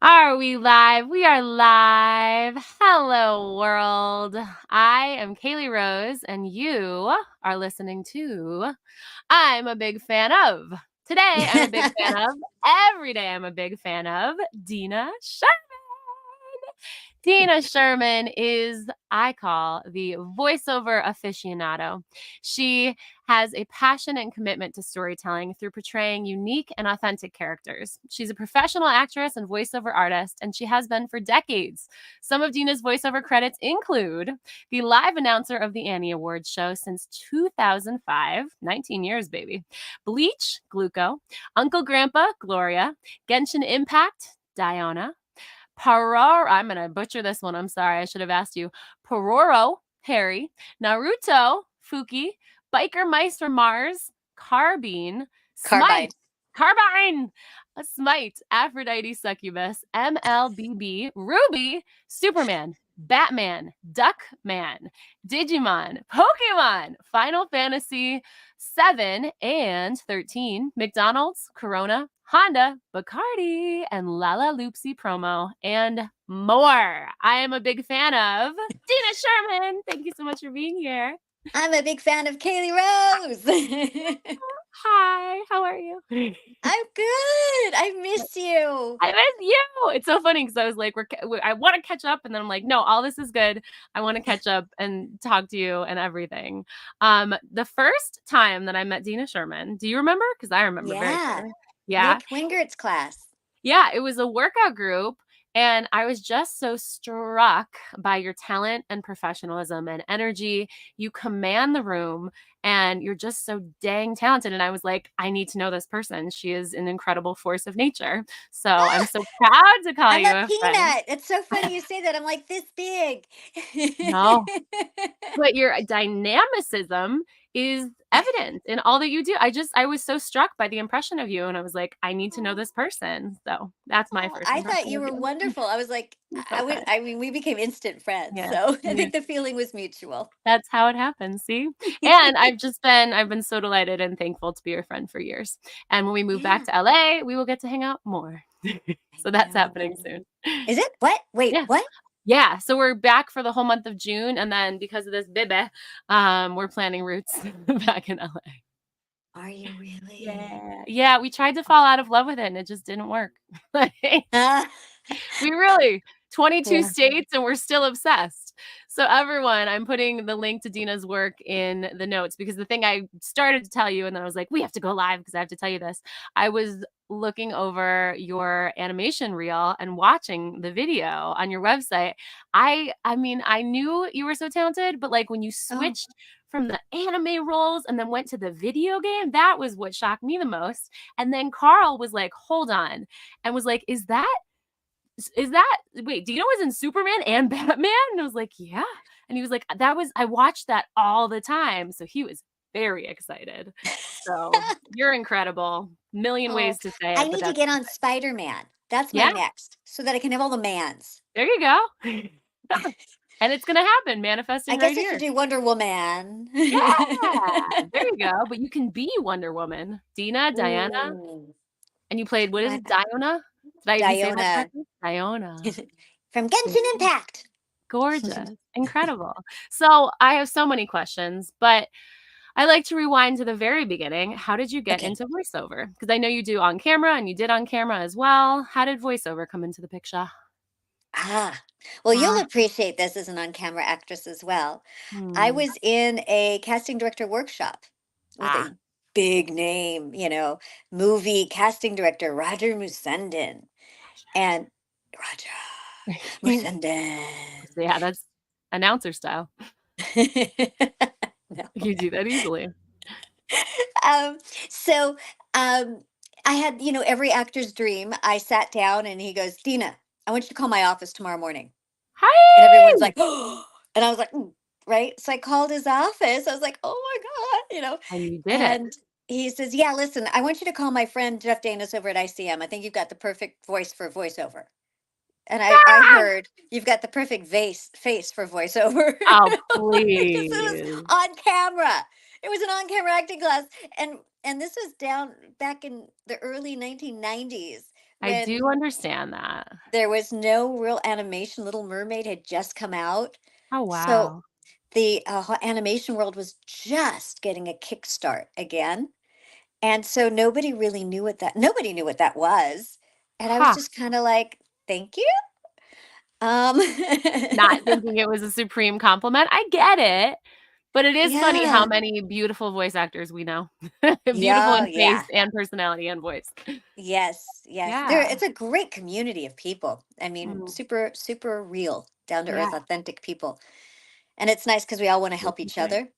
Are we live? We are live. Hello, world. I am Kaylee Rose, and you are listening to I'm a Big Fan of. Today, I'm a big fan of. Every day, I'm a big fan of Dina Sherman. Dina Sherman is, I call, the voiceover aficionado. She has a passion and commitment to storytelling through portraying unique and authentic characters. She's a professional actress and voiceover artist, and she has been for decades. Some of Dina's voiceover credits include the live announcer of the Annie Awards show since 2005, 19 years, baby. Bleach, Gluco, Uncle Grandpa, Gloria, Genshin Impact, Diana, I'm going to butcher this one. I'm sorry. I should have asked you. Pororo, Harry. Naruto, Fuki. Biker Mice from Mars. Carbine. Carbide. Smite. Carbine. Smite. Aphrodite Succubus. MLBB. Ruby. Superman. Batman. Duckman. Digimon. Pokemon. Final Fantasy 7 and 13. McDonald's. Corona. Honda, Bacardi, and Lala Loopsy promo, and more. I am a big fan of Dina Sherman. Thank you so much for being here. I'm a big fan of Kaylee Rose. Hi, how are you? I'm good. I miss you. I miss you. It's so funny because I was like, I want to catch up, and then I'm like, no, all this is good. I want to catch up and talk to you and everything. The first time that I met Dina Sherman, do you remember? Because I remember very clearly. Yeah. Nick Wingert's class. Yeah, it was a workout group, and I was just so struck by your talent and professionalism and energy. You command the room, and you're just so dang talented. And I was like, I need to know this person. She is an incredible force of nature. So I'm so proud to call I'm you a a friend. peanut. It's so funny you say that. I'm like this big. No. But your dynamicism is evident in all that you do. I was so struck by the impression of you, and I was like, I need to know this person. So that's my first I thought impression you of were you. wonderful. I was like, Okay. I mean, we became instant friends. Yeah. So I Yeah. think the feeling was mutual. That's how it happens, see? And I've been so delighted and thankful to be your friend for years. And when we move back to LA, we will get to hang out more. So that's happening soon. Is it? What? Wait, Yeah. what? Yeah. So we're back for the whole month of June. And then because of this bebe, we're planning roots back in LA. Are you really? Yeah. Yeah. We tried to fall out of love with it and it just didn't work. We really 22 states and we're still obsessed. So everyone, I'm putting the link to Dina's work in the notes because the thing I started to tell you and then I was like, we have to go live because I have to tell you this. I was looking over your animation reel and watching the video on your website. I mean, I knew you were so talented, but like when you switched from the anime roles and then went to the video game, that was what shocked me the most. And then Carl was like, hold on, and was like, is that wait, Dina was in Superman and Batman? And I was like, yeah. And he was like, I watched that all the time. So he was very excited. So you're incredible. Million ways to say it. I need to get on Spider-Man. That's my next, so that I can have all the mans. There you go. And it's gonna happen, manifesting right here. I guess I should do Wonder Woman. Yeah, there you go. But you can be Wonder Woman. Dina, Diana. And you played, what is it, Diona? Did I even say that correctly? Diona. From Genshin Impact. Gorgeous. Incredible. So I have so many questions, but I like to rewind to the very beginning. How did you get into voiceover? Because I know you do on camera and you did on camera as well. How did voiceover come into the picture? Well, you'll appreciate this as an on-camera actress as well. I was in a casting director workshop with a big name, movie casting director, Roger Musenden. And Roger Musenden. Yeah, that's announcer style. No. You do that easily. So I had, every actor's dream. I sat down and he goes, Dina, I want you to call my office tomorrow morning. Hi. And everyone's like, oh, and I was like, right. So I called his office. I was like, oh my God, And you did it. He says, yeah, listen, I want you to call my friend Jeff Danis over at ICM. I think you've got the perfect voice for voiceover. And I heard you've got the perfect face for voiceover. Oh, please. It was on camera. It was an on-camera acting class. And this was back in the early 1990s. I do understand that. there was no real animation. Little Mermaid had just come out. Oh, So wow. the animation world was just getting a kickstart again. And so nobody knew what that was. And I was Huh. just kind of like, thank you. Um, Not thinking it was a supreme compliment. I get it, but it is funny how yeah. many beautiful voice actors we know. Beautiful Yeah, in face yeah. and personality and voice. Yes, yes. Yeah. It's a great community of people. I mean, Mm, super, super real, down to yeah, earth, authentic people. And it's nice because we all want to which help is each great. other.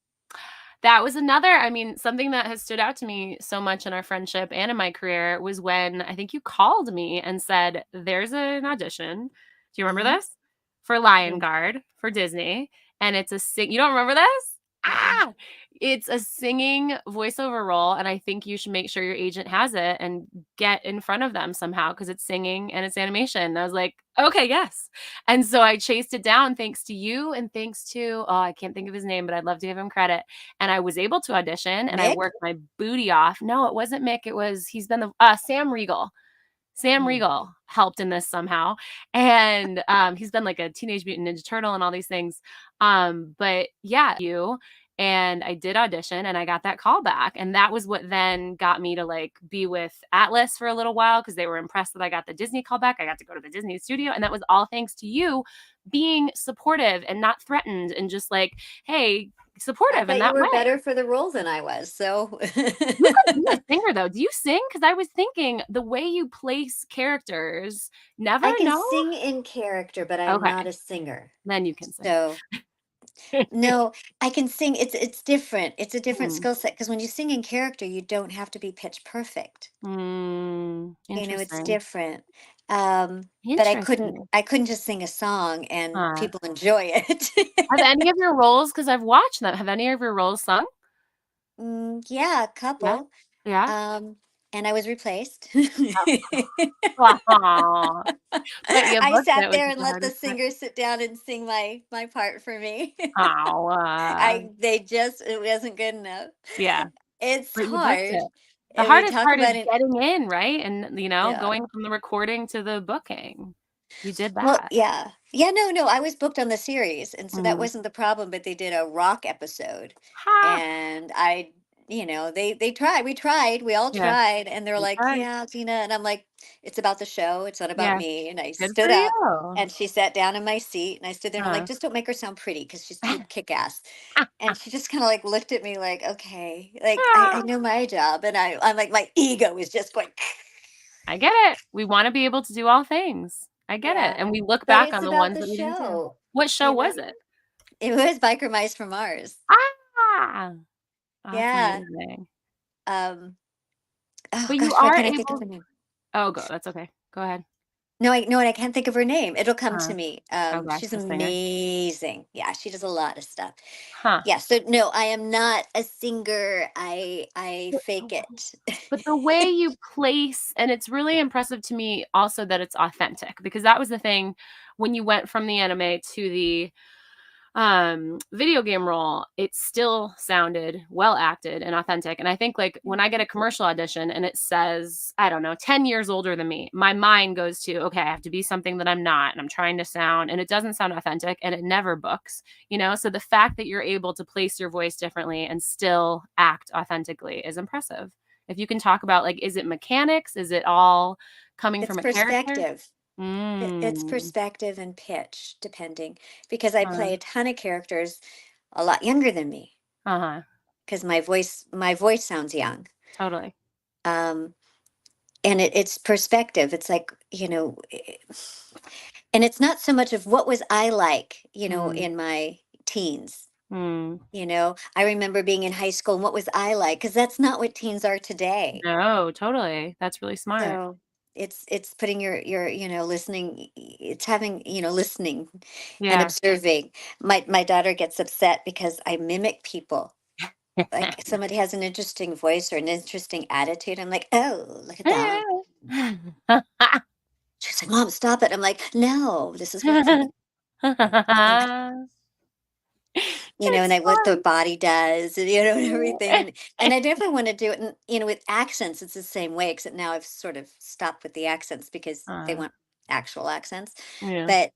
That was another I mean, something that has stood out to me so much in our friendship and in my career was when I think you called me and said, "There's an audition." Do you remember Hmm. this? For Lion Guard for Disney, and it's a sing you don't remember this? Mm-mm. Ah! It's a singing voiceover role, and I think you should make sure your agent has it and get in front of them somehow because it's singing and it's animation. And I was like, "Okay, yes." And so I chased it down thanks to you and thanks to I can't think of his name, but I'd love to give him credit. And I was able to audition and I Mick? worked my booty off. No, it wasn't Mick. He's been the Sam Riegel. Sam Mm. Riegel helped in this somehow, and, he's been like a Teenage Mutant Ninja Turtle and all these things, but yeah, you and I did audition and I got that call back, and that was what then got me to, like, be with Atlas for a little while because they were impressed that I got the Disney call back. I got to go to the Disney studio, and that was all thanks to you being supportive and not threatened and just like, "Hey," I supportive in thought you that were way. better for the role than I was. So You could be a singer though. Do you sing? Because I was thinking the way you place characters, never I can know? sing in character, but I'm Okay, not a singer. then you can sing. So no, I can sing. It's different. It's a different Hmm. skill set because when you sing in character, you don't have to be pitch perfect. It's Interesting. different. But Interesting. I couldn't just sing a song and Huh. people enjoy it. Have any of your roles, because 'cause I've watched them, have any of your roles sung? Yeah, a Yeah? couple. Yeah? Um, and I was replaced. Aw. Bet you I booked sat it, which there is and the let the hardest part. singer sit down and sing my part for me. Aw, It wasn't good enough. yeah, It's but you booked hard. it. The And we hardest talk part is about it. getting in, right? And, Yeah. going from the recording to the booking. You did Well, that. yeah. Yeah, no, no, I was booked on the series, and so that Mm. wasn't the problem, but they did a rock episode, Ha! and they tried, we all Yeah, tried, and they're that's like, right. "Yeah, Tina," and I'm like, "It's about the show, it's not about Yeah, me." And I good for stood up, you. and she sat down in my seat, and I stood there, and I'm like, Huh. "Just don't make her sound pretty, because she's too kick-ass." And she just kinda, like, looked at me like, "Okay." Like, I Ah, know my job, and I'm like, my ego is just going I get it. We wanna be able to do all things. I get it, yeah. and we look But back it's on the about ones the that we didn't do. show, What show you was know? it? It was Biker Mice from Mars. Ah! Oh, that's Yeah. amazing. Um, oh But you gosh, why are can't I think of able her name? Oh, go that's okay. Go ahead. No, and I can't think of her name. It'll come to Uh, me. oh gosh, She's the singer. amazing. Yeah, she does a lot of stuff. Huh. Yeah, so no, I am not a singer. I But fake it. the way you place and it's really impressive to me also that it's authentic because that was the thing when you went from the anime to the video game role, it still sounded well acted and authentic. And I think like when I get a commercial audition and it says, I don't know, 10 years older than me, my mind goes to, okay, I have to be something that I'm not and I'm trying to sound and it doesn't sound authentic and it never books. So the fact that you're able to place your voice differently and still act authentically is impressive. If you can talk about like is it mechanics? Is it all coming It's from a character? perspective. It's Mm. perspective and pitch, depending, because I Uh, play a ton of characters a lot younger than me, uh-huh. because my voice sounds young. Totally. Um, and it's perspective. It's like, and it's not so much of what was I like, Mm. in my teens. Mm. I remember being in high school and what was I like? Because that's not what teens are today. No, totally. That's really smart. So it's putting your listening, it's having, listening and Yeah. observing. My daughter gets upset because I mimic people. Like somebody has an interesting voice or an interesting attitude. I'm like, oh, look at that. She's like, Mom, stop it. I'm like, no, this is work for me. And It's I what the fun. body does, and, and everything, and I definitely want to do it, with accents. It's the same way, except now I've sort of stopped with the accents because they Uh, want actual accents. Yeah. But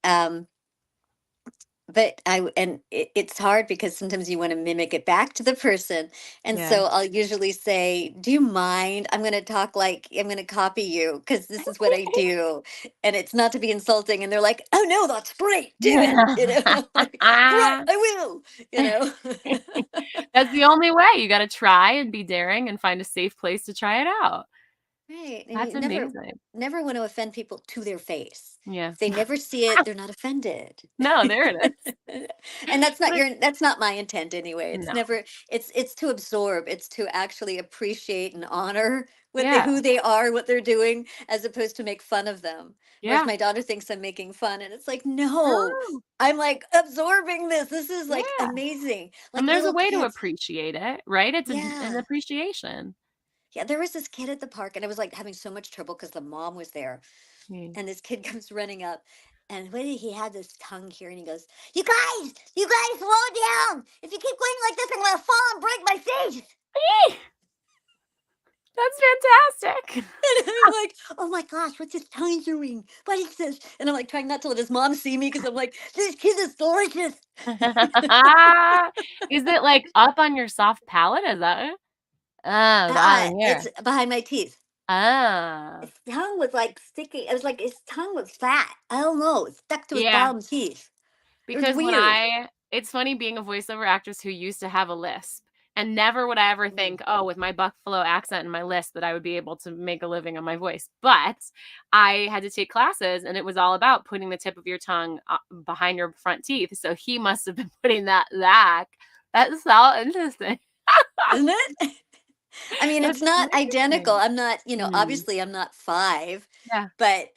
it's hard because sometimes you want to mimic it back to the person. And Yeah. so I'll usually say, "Do you mind? I'm going to talk like I'm going to copy you because this is what I do." And it's not to be insulting. And they're like, "Oh no, that's great. Do it." I'm like, "Great, I will." You know. That's the only way. You gotta try and be daring and find a safe place to try it out. Right. And That's you never amazing. never want to offend people to their face. Yeah. If they never see it, they're not offended. No, there it is. And But that's not my intent anyway. It's no. never it's to absorb, it's to actually appreciate and honor Yeah. who they are, what they're doing, as opposed to make fun of them. Whereas Yeah. my daughter thinks I'm making fun, and it's like, no, No. I'm like absorbing this. This is like Yeah. amazing. Like And there's a little way to kids. appreciate it, right? It's an Yeah. appreciation. Yeah, there was this kid at the park, and I was like having so much trouble because the mom was there. Mm. And this kid comes running up, and when he had this tongue here, and he goes, you guys, slow down. If you keep going like this, I'm gonna fall and break my face." Eeh, that's fantastic. And I'm like, "Oh my gosh, what's his tongue doing? What is this?" And I'm like trying not to let his mom see me because I'm like, "This kid is delicious." Is it, like, up on your soft palate? Is that it? Oh, down It's here. behind my teeth. Oh. His tongue was like sticky. It was like his tongue was fat. I don't know. It stuck to his Yeah. bottom teeth. It was Because weird. it's funny being a voiceover actress who used to have a lisp, and never would I ever Mm. think, "Oh, with my Buffalo accent and my lisp that I would be able to make a living on my voice." But I had to take classes, and it was all about putting the tip of your tongue, behind your front teeth, so he must have been putting that back. That's so interesting. Isn't it? I mean, That's it's not identical. amazing. I'm not, Mm. obviously I'm not 5, Yeah. but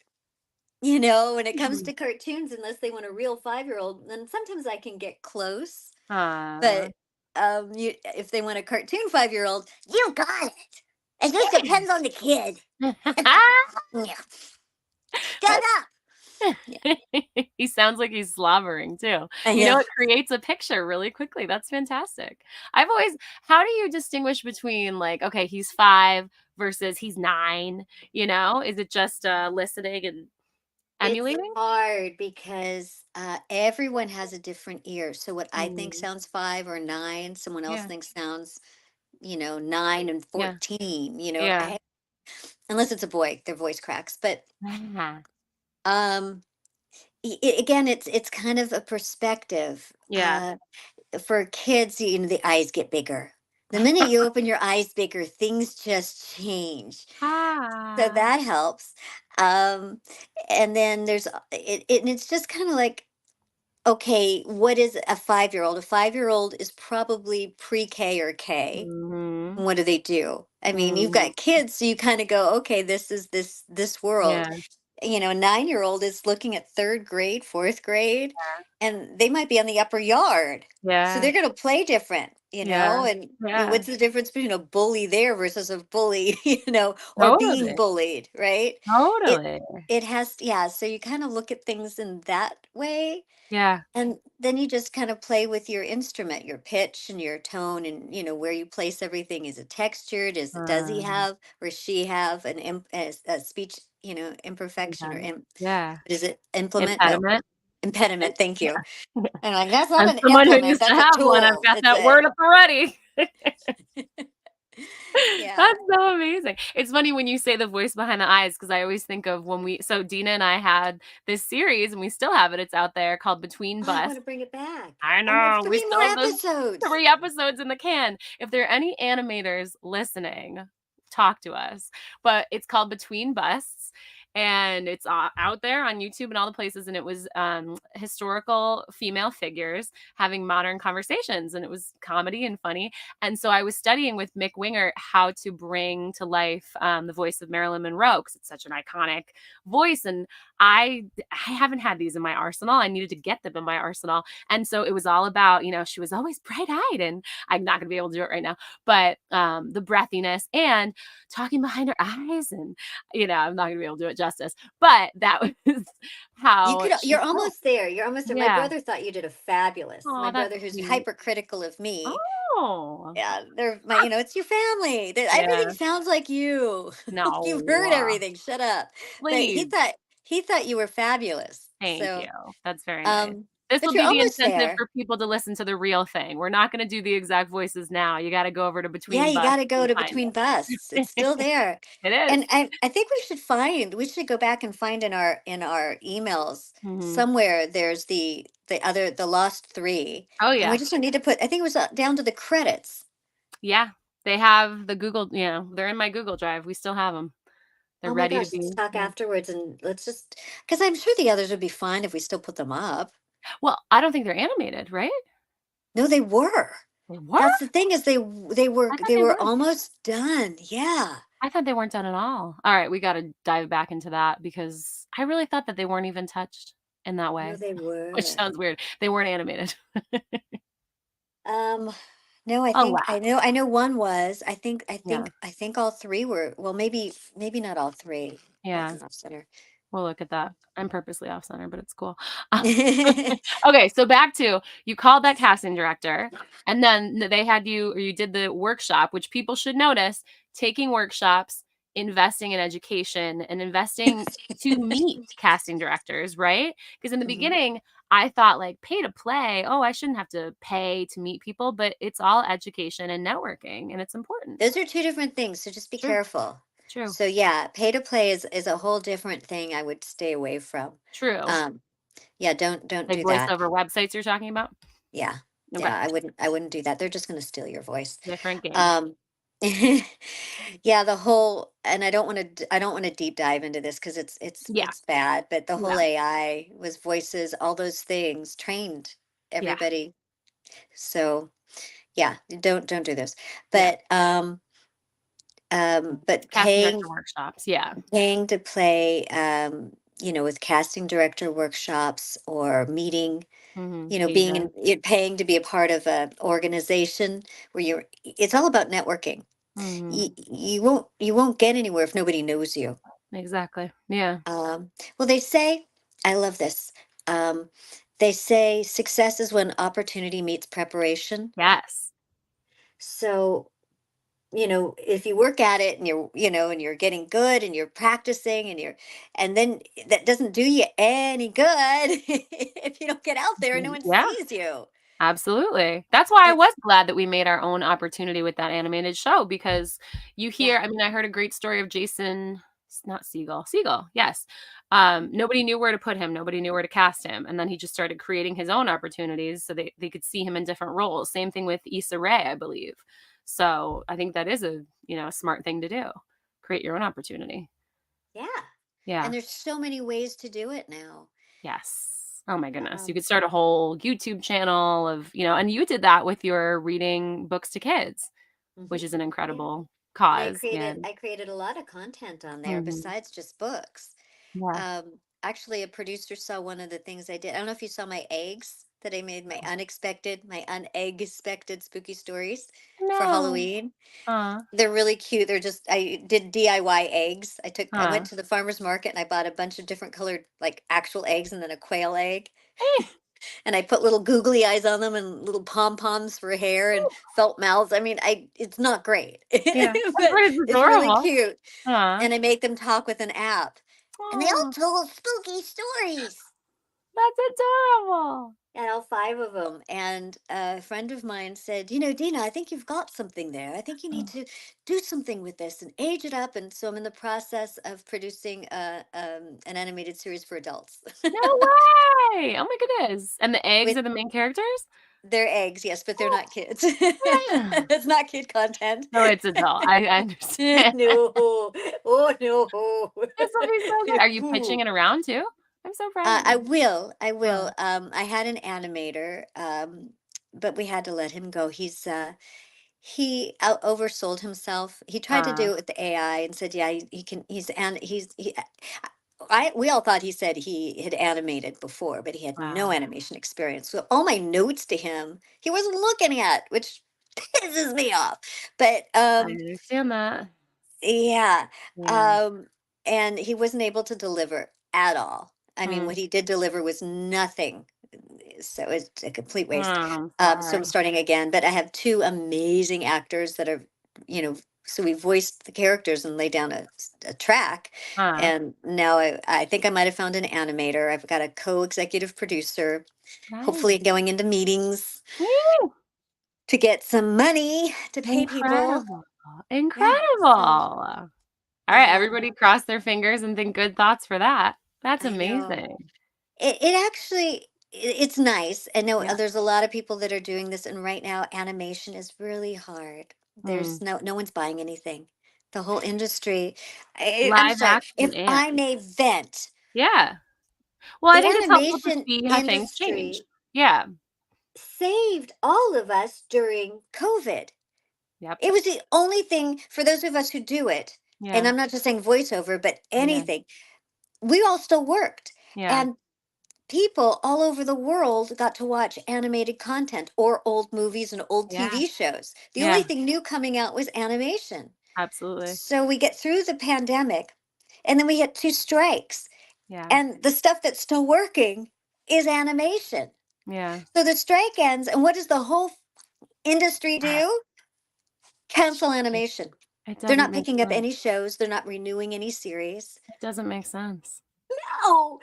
when it comes to cartoons, unless they want a real 5-year-old, then sometimes I can get close. Aw. But if they want a cartoon 5-year-old, you got it. It just depends on the kid. Yeah. Shut That's up. Yeah. He sounds like he's slobbering too. Yeah. It creates a picture really quickly. That's fantastic. I've always How do you distinguish between, like, okay, he's 5 versus he's 9, Is it just, listening and It's emulating? hard because everyone has a different ear. So what I think Mm, sounds 5 or 9, someone else yeah, thinks sounds 9 and yeah, 14. yeah. Unless it's a boy, their voice cracks. But Ah, um, again, it's kind of a perspective. yeah. For kids, the eyes get bigger. The minute you open your eyes bigger, things just change. So Ah. that helps. Um, and then and it's just kind of like, okay, what is a 5-year-old? A 5-year-old is probably pre-K or K. Mhm, What do they do? I mean, you've mhm. got kids, so you kind of go, okay, this is this world. Yeah, A 9-year-old is looking at third grade, fourth grade, and they might be on the upper yard. So yeah, they're going to play different, yeah, and yeah. what's the difference between a bully there versus a bully, or being Totally, bullied, right? It totally. it has, yeah, so you kind of look at things in that way, Yeah. and then you just kind of play with your instrument, your pitch and your tone, and where you place everything. Is it textured? Does he Um, have or she have a speech, imperfection, or yeah, yeah. what is it? Implement? No, Impediment? impediment. Thank you. Yeah. And like, that's not As an someone who implement. used to That's a have one, I've tool. got It's that a word up already. yeah. That's so amazing. It's funny when you say the voice behind the eyes because I always think of when Dina and I had this series, and we still have it, it's out there, called Between Oh, I want Bus. to bring it back. I I have know, we 3 still more have those episodes. 3 episodes in the can. If there are any animators listening, talk to us. But it's called Between Busts, and it's out there on YouTube and all the places, and it was, historical female figures having modern conversations, and it was comedy and funny, and so I was studying with Mick Winger how to bring to life, the voice of Marilyn Monroe because it's such an iconic voice, and I haven't had these in my arsenal. I needed to get them in my arsenal, and so it was all about, she was always bright-eyed, and I'm not gonna be able to do it right now, but, the breathiness and talking behind her eyes, and, I'm not gonna be able to do it justice, but that was how she You're spoke. almost there. You're almost there. My Yeah. brother thought you did a fabulous. My Oh, that's brother, who's sweet. hypercritical of me, Oh. yeah, they're it's your family. Everything Yeah. sounds like you. You've heard No. everything. Shut up. But he Please. thought he thought you were fabulous. Thank you. So, That's very nice. This but will you're be the almost incentive there. for people to listen to the real thing. We're not gonna do the exact voices now. You gotta go over to Yeah, Between you Bus gotta go and to find Between Busts. It's it. still there. It is. And I think we should go back and find in our emails Mhm. somewhere there's the lost three. Oh, And we yeah. just need to put I think it was down to the credits. Yeah. They have the Google, they're in my Google Drive. We still have them. 'Em. They're Oh my ready to gosh, be. let's talk Yeah. afterwards and let's just because I'm sure the others would be fine if we still put them up. Well, I don't think they're animated, right? No, they were. They were? That's the thing is I thought they they were were. almost done. Yeah. I thought they weren't done at all. Alright, we gotta dive back into that because I really thought that they weren't even touched in that No, way, they which were. sounds weird. They weren't animated. Um, no, Alas. I know one was. Yeah, I think all three were. Well, maybe not all three. That's yeah. an off center. We'll look at that. I'm purposely off center, but it's cool. Okay, so back to you called that casting director, and then they had you or you did the workshop, which people should notice, taking workshops, investing in education, and investing to meet casting directors, right? Because in the Mhm. beginning, I thought like pay to play. Oh, I shouldn't have to pay to meet people, but it's all education and networking, and it's important. Those are two different things, so just be True, careful. true, So yeah, pay to play is a whole different thing. I would stay away from. true. Um, yeah, don't Like do voice that. over websites you're talking about? Yeah, Okay, yeah, I wouldn't do that. They're just going to steal your voice. different game. Um, yeah, the whole and I don't want to deep dive into this because Yeah, it's bad. But the whole yeah, AI was voices, all those things trained yeah, everybody. So yeah, don't do this. yeah. But but Casting director workshops, yeah. paying to play with casting director workshops or meeting Mhm, being Asia. you're paying to be a part of a organization where it's all about networking. Mhm, You won't get anywhere if nobody knows you. exactly, yeah. Well, they say, I love this. Um, they say success is when opportunity meets preparation. Yes. So, if you work at it and and you're getting good and you're practicing and then that doesn't do you any good if you don't get out there and no one Yeah. sees you. Absolutely. That's why I It's, was glad that we made our own opportunity with that animated show because you yeah, hear I mean, I heard a great story of Jason not Segel, yes. Nobody knew where to put him, nobody knew where to cast him, and then he just started creating his own opportunities so they could see him in different roles. Same thing with Issa Rae, I believe. So, I think that is a smart thing to do. Create your own opportunity. yeah. And Yeah. there's so many ways to do it now. Yes. Oh my goodness. You Um, could start a whole YouTube channel and you did that with your reading books to kids, which mhm, is an yeah. incredible And cause. And I created a lot of content on there mhm. besides just books. Yeah. Actually, a producer saw one of the things I did. I don't know if you saw my eggs that I made, my unexpected spooky stories for No. Halloween. Uh, They're really cute. I did DIY eggs. I went uh. to the farmer's market and I bought a bunch of different colored, like actual eggs and then a quail egg. Eh, And I put little googly eyes on them and little pom poms for hair and felt mouths. I mean, it's not great, yeah. but But it's it's really adorable. cute. Uh. And I make them talk with an app. And they all Oh, told spooky stories. that's adorable. And all five of them. And a friend of mine said, Dina, I think you've got something there. I think you need Oh, to do something with this and age it up. And so I'm in the process of producing an animated series for adults. no way. Oh my goodness. And the eggs With are the main characters? their eggs, yes, but they're Oh, not kids. yeah. It's not kid content. No, it's adult. I understand. No. Oh, no. This will be so good. Are you pitching Boo. it around too? I'm so proud of you. I Uh, will. I had an animator, but we had to let him go. He oversold himself. He tried to uh, do it with the AI and said, "Yeah, he can. He's and he's he." I We all thought he said he had animated before, but he had no wow. animation experience. So all my notes to him, he wasn't looking at, which pisses me off. But I understand that. yeah, Yeah. um, and he wasn't able to deliver at all. I mean, Mm. what he did deliver was nothing. So it's a complete Oh, waste. I'm So I'm sorry. starting again, but I have two amazing actors that are, you know, so we voiced the characters and lay down a track. Uh, And now I think I might have found an animator. I've got a co-executive producer, hopefully nice. going into meetings Woo! to get some money to pay people. Incredible. Yeah. So Incredible. All right, yeah, everybody cross their fingers and think good thoughts for that. That's I know. amazing. It actually it's nice. I know Yeah. there's a lot of people that are doing this, and right now animation is really hard. Mm. There's no one's buying anything. The whole industry. I'm Live sorry. action If and I may vent, yeah. Well, I the think it's helpful to animation see how things change. industry Yeah. saved all of us during COVID. Yep. It was the only thing for those of us who do it, and Yeah. I'm not just saying voiceover, but Yeah. anything. We all still worked. Yeah. And people all over the world got to watch animated content or old movies and old Yeah. TV shows. The only Yeah. thing new coming out was animation. Absolutely. So we get through the pandemic, and then we hit two strikes, Yeah. and the stuff that's still working is animation. Yeah. So the strike ends, and what does the whole industry do? Cancel animation. It They're doesn't not make picking up sense. any shows, they're not renewing any series. It doesn't make sense. No.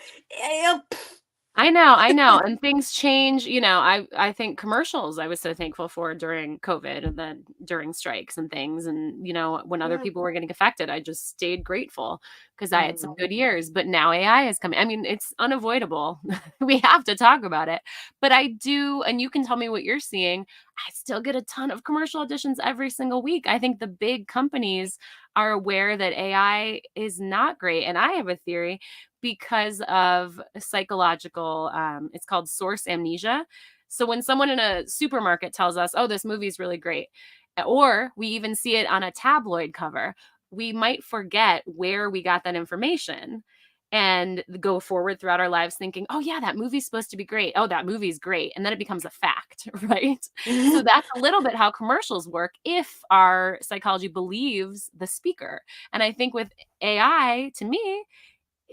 I know, and things change, I think commercials I was so thankful for during COVID and then during strikes and things and, when other Yeah. people were getting affected, I just stayed grateful because I had some Mhm. good years, but now AI is coming. I mean, it's unavoidable. We have to talk about it. But I do, and you can tell me what you're seeing, I still get a ton of commercial auditions every single week. I think the big companies are aware that AI is not great, and I have a theory because of psychological it's called source amnesia. So when someone in a supermarket tells us, "Oh, this movie is really great," or we even see it on a tabloid cover, we might forget where we got that information and go forward throughout our lives thinking, "Oh yeah, that movie's supposed to be great. Oh, that movie's great." And then it becomes a fact, right? So that's a little bit how commercials work if our psychology believes the speaker. And I think with AI, to me,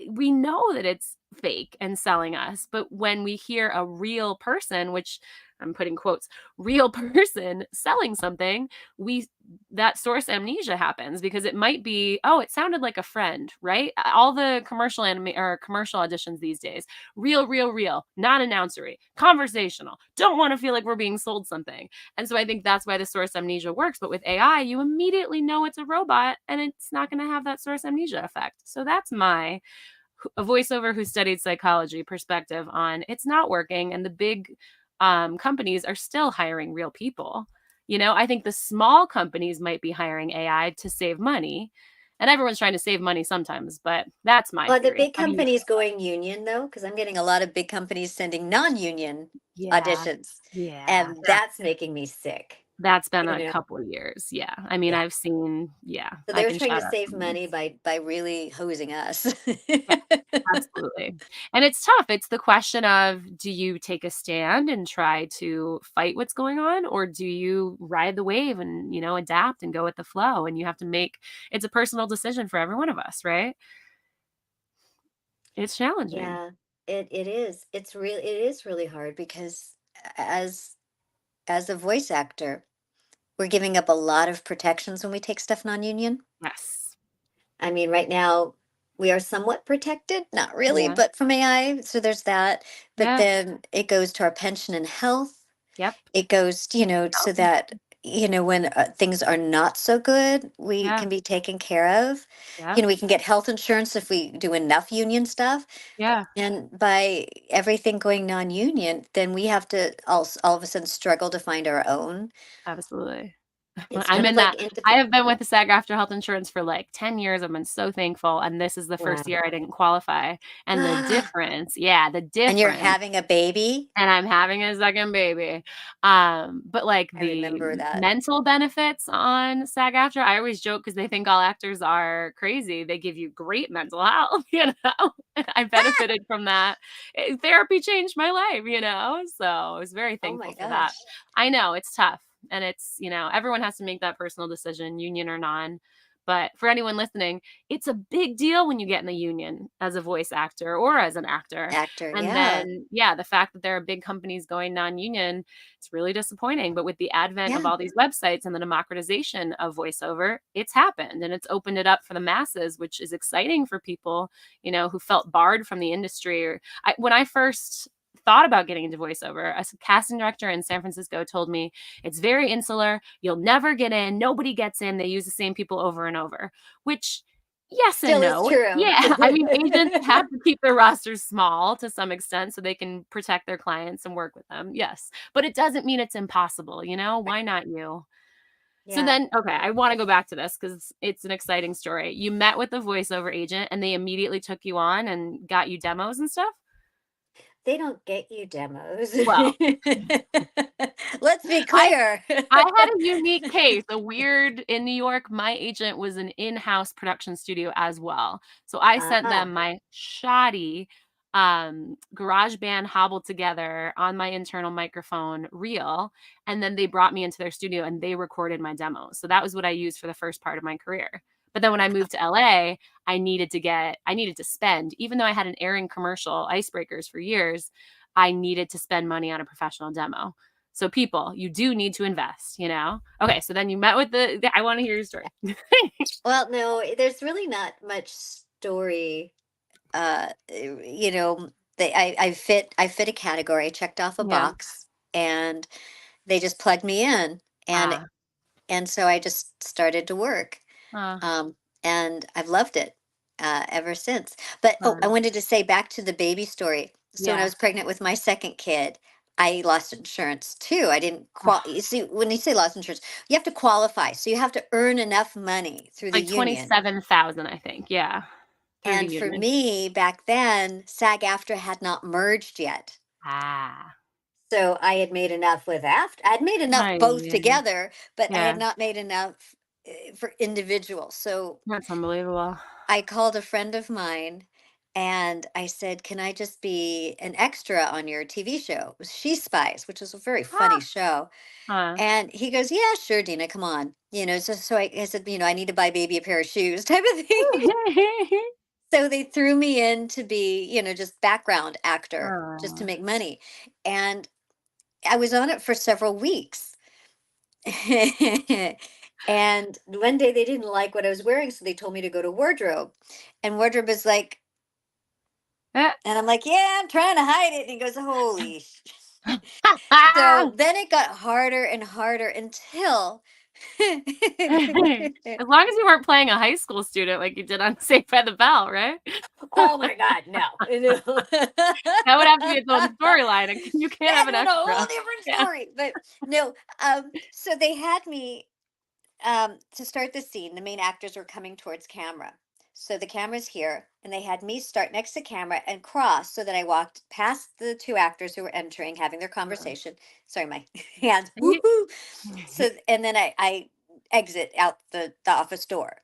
we know that it's fake and selling us, but when we hear a real person, which I'm putting quotes, real person selling something, we that source amnesia happens because it might be, oh, it sounded like a friend, right? All the commercial anime or commercial auditions these days, real, non-announcery, conversational. Don't want to feel like we're being sold something. And so I think that's why the source amnesia works. But with AI, you immediately know it's a robot and it's not going to have that source amnesia effect. So that's my a voiceover who studied psychology perspective on it's not working and the big companies are still hiring real people. I think the small companies might be hiring AI to save money, and everyone's trying to save money sometimes, but that's my Are the theory. big How do you companies going union though? Because I'm getting a lot of big companies sending non-union Yeah, auditions, yeah, and that's making me sick. that's been You a know, couple years. Yeah, I mean, yeah. I've seen, yeah, So I they're can trying to shout out save some money names. by really hosing us. Yeah, absolutely. And it's tough. It's the question of, do you take a stand and try to fight what's going on, or do you ride the wave and, adapt and go with the flow? And you have to make it's a personal decision for every one of us, right? It's challenging. Yeah, it is. It is really hard because as as a voice actor, we're giving up a lot of protections when we take stuff non-union. Yes. I mean, right now we are somewhat protected, not really, Yeah. but from AI. So there's that. But Yeah. then it goes to our pension and health. Yep. It goes, so Health that, insurance. when things are not so good, we Yeah. can be taken care of. Yep. We can get health insurance if we do enough union stuff. Yeah. And by everything going non-union, then we have to all of a sudden struggle to find our own. Absolutely. It's I'm kind of in that. like I have been with the SAG after health insurance for like 10 years. I've been so thankful. And this is the first wow. year I didn't qualify. And the difference, yeah, the And you're difference. having a baby. And I'm having a second baby. But like I the remember that. mental benefits on SAG-AFTRA, I always joke because they think all actors are crazy. They give you great mental health, And I benefited from that. Therapy changed my life. So I was very Oh my thankful for that. gosh. I know it's tough. And it's, everyone has to make that personal decision, union or non. but for anyone listening, it's a big deal when you get in the union as a voice actor or as an actor. Actor, And yeah. then, yeah, the fact that there are big companies going non-union, it's really disappointing. But with the advent of Yeah. all these websites and the democratization of voiceover, it's happened and it's opened it up for the masses, which is exciting for people, who felt barred from the industry. When I first thought about getting into voiceover, a casting director in San Francisco told me it's very insular. You'll never get in. Nobody gets in. They use the same people over and over, which yes and Still is no. true. Yeah. I mean, agents have to keep their rosters small to some extent so they can protect their clients and work with them. Yes. But it doesn't mean it's impossible, Why not you? So Yeah. then, okay, I want to go back to this because it's an exciting story. You met with the voiceover agent and they immediately took you on and got you demos and stuff? They don't get you demos. Well, Let's be I clear. I had a unique case, a weird in New York, my agent was an in-house production studio as well. So I sent them Ah, my shoddy, GarageBand hobbled together on my internal microphone reel, and then they brought me into their studio and they recorded my demos. So that was what I used for the first part of my career. But then when I wow. moved to LA, I needed to spend, even though I had an airing commercial, Icebreakers, for years, I needed to spend money on a professional demo. So people, you do need to invest. Okay, so then you met with I want to hear your story. Well, no, there's really not much story. I fit a category, checked off a Yeah. box, and they just plugged me in, and Ah, and so I just started to work. uh, Um, and I've loved it ever since. But oh, I uh, wanted to say back to the baby story. So when I yeah. was pregnant with my second kid, I lost insurance too. I didn't Ah, you see, when you say lost insurance, you have to qualify. So you have to earn enough money through the like union. 27,000, I think. Yeah. Through the And for union. me back then, SAG-AFTRA had not merged yet. Ah. So I had made enough with after. I'd made enough Right, both yeah. together, but I Yeah. had not made enough for individual. So That's unbelievable. I called a friend of mine and I said, "Can I just be an extra on your TV show?" It was She Spies, which was a very funny Ah, show. huh. And he goes, "Yeah, sure, Dina, come on." So I said, "I need to buy baby a pair of shoes," type of thing. So they threw me in to be, just background actor just to Aw. make money. And I was on it for several weeks. And one day they didn't like what I was wearing, so they told me to go to wardrobe. And wardrobe is like, Eh. and I'm like, "Yeah, I'm trying to hide it." And he goes, "Holy." So Ah! then it got harder and harder until As long as you weren't playing a high school student like you did on Saved by the Bell, right? oh my God, no. That would have to be its own storyline, and you can't have That an was a whole extra. different Yeah. story. But no, so they had me to start the scene. The main actors were coming towards camera. So the camera's here, and they had me start next to camera and cross so that I walked past the two actors who were entering, having their Uh, conversation. Sorry, my hands. ye Woohoo! So, and then I exit out the office door,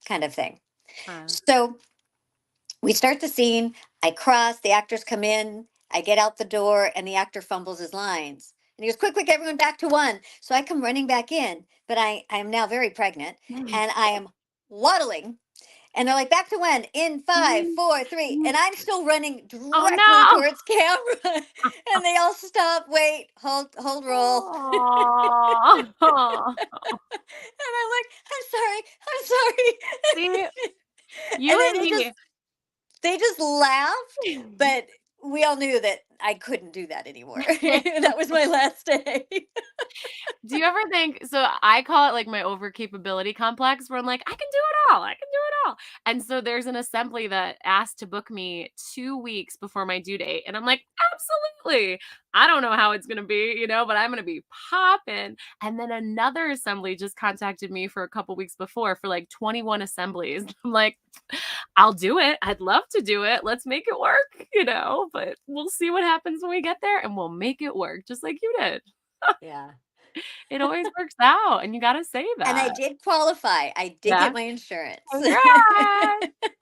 kind of thing. uh, So we start the scene. I cross. The actors come in. I get out the door, and the actor fumbles his lines. And he goes, "Quick, quick, everyone, back to one." So I come running back in, but I am now very pregnant, and I am waddling. And they're like, "Back to one in five, four, three," and I'm still running Oh, directly no. towards camera. And they all stop, wait, hold, roll. Aw. And I'm like, I'm sorry. See, And you then and me. they just laughed, but we all knew that I couldn't do that anymore. That was my last day. Do you ever think so I call it like my over capability complex where I'm like, I can do it all. I can do it all. And so there's an assembly that asked to book me 2 weeks before my due date. And I'm like, absolutely. I don't know how it's gonna be, but I'm gonna be popping. And then another assembly just contacted me for a couple weeks before for like 21 assemblies. I'm like, I'll do it. I'd love to do it. Let's make it work, but we'll see what happens when we get there and we'll make it work just like you did. Yeah. It always works out, and you gotta say And I that. did qualify. I did Yeah. get my insurance. Congrats.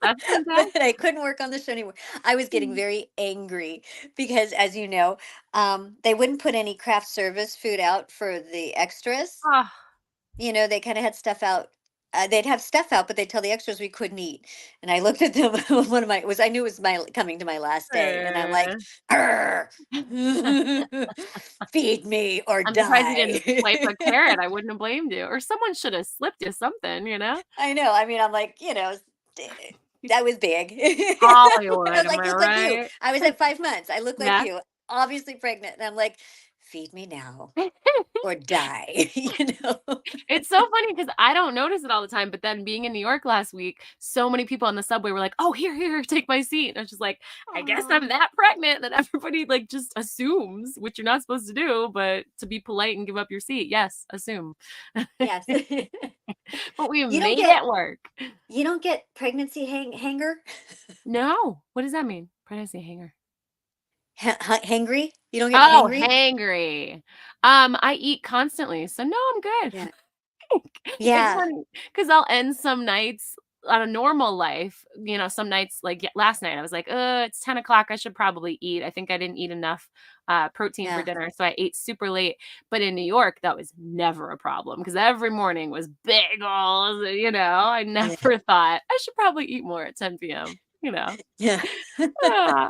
That's But I fantastic. couldn't work on the show anymore. I was getting very angry because, as you know, they wouldn't put any craft service food out for the extras. Ah, They kind of had stuff out they'd have stuff out, but they'd tell the extras we couldn't eat. And I looked at them. One of my was I knew it was my coming to my last day, and I'm like, Uh, "Arr, feed me or I'm surprised you didn't die." swipe a carrot, I wouldn't have blamed you, or someone should have slipped you something, you know? I know. I mean, I'm like, d- that was big. I Hollywood, was am like, I look like you. right? I was at 5 months. I look like Yeah. you, obviously pregnant, and I'm like, feed me now or die. You know. It's so funny because I don't notice it all the time, but then being in New York last week, so many people on the subway were like, "Oh, here, take my seat." And I was just like, "I guess I'm that pregnant that everybody, like, just assumes," which you're not supposed to do, but to be polite and give up your seat, yes, assume. Yes. But we you don't made get it work. you don't get pregnancy hanger. No. What does that mean? Pregnancy hanger. Hangry. You don't get Oh, hangry. hangry. I eat constantly, so no, I'm good. Yeah. It's Yeah. funny because 'cause I'll end some nights on a normal life, some nights like last night, I was like, it's 10 o'clock. I should probably eat. I think I didn't eat enough protein for Yeah. dinner, so I ate super late. But in New York, that was never a problem because every morning was bagels. I Yeah. never thought I should probably eat more at 10 p.m. You know. Yeah.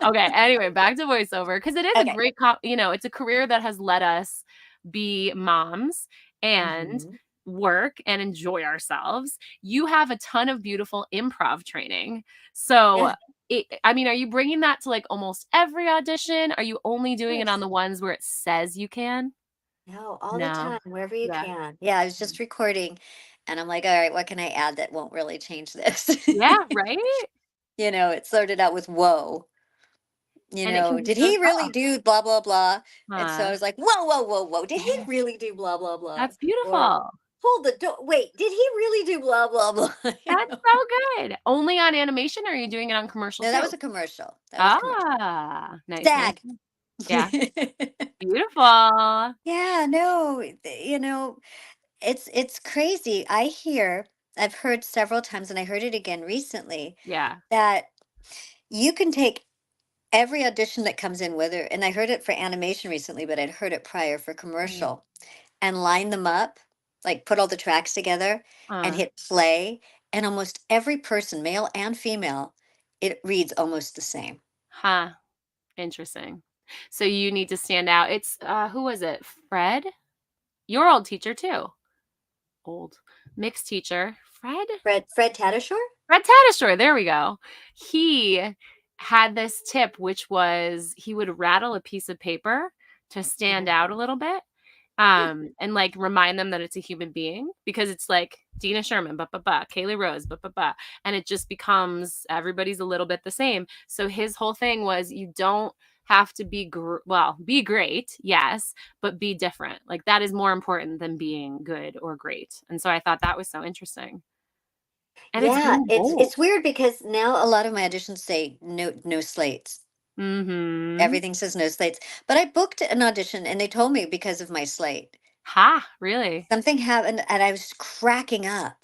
Okay, anyway, back to voiceover because it is a Okay. great it's a career that has let us be moms and Hmm. work and enjoy ourselves. You have a ton of beautiful improv training. So, Yeah. I mean, are you bringing that to, like, almost every audition? Are you only Of doing it on course. the ones where it says you can? No, all the No. time, wherever you Yeah. can. Yeah, I was just recording, and I'm like, all right, what can I add that won't really change this? Yeah, right? It started out with whoa. And it can be Did so he really tough. do blah blah blah? And so I Huh. was like, whoa, whoa, whoa, whoa. Did he really do blah blah blah? That's Or beautiful. hold the door. Wait, did he really do blah blah blah? That's so good. Only on animation, or are you doing it on commercial No, that too? was a commercial. That was commercial. Ah, nice, nice. SAG. Yeah, beautiful. Yeah, no, it's crazy. I've heard several times, and I heard it again recently, Yeah. that you can take every audition that comes in, whether, and I heard it for animation recently, but I'd heard it prior for Mm. commercial, and line them up, like put all the tracks together and Uh, hit play, and almost every person, male and female, it reads almost the same. huh, interesting. So you need to stand out. It's, who was it? Fred? Your old teacher too. Old. Mixed teacher. Fred? Fred Tatasciore? Fred Tatasciore, there we go. He had this tip, which was he would rattle a piece of paper to stand Uh-huh. out a little bit. Huh. And like remind them that it's a human being because it's like Dina Sherman, Kaylee Rose, and it just becomes everybody's a little bit the same. So his whole thing was you don't have to be great, yes, but be different. Like that is more important than being good or great. And so I thought that was so interesting. And it's Yeah, getting it's old. weird because now a lot of my auditions say no slates. Mhm. Everything says no slates. But I booked an audition and they told me because of my slate. Ha, really? Something happened and I was cracking up.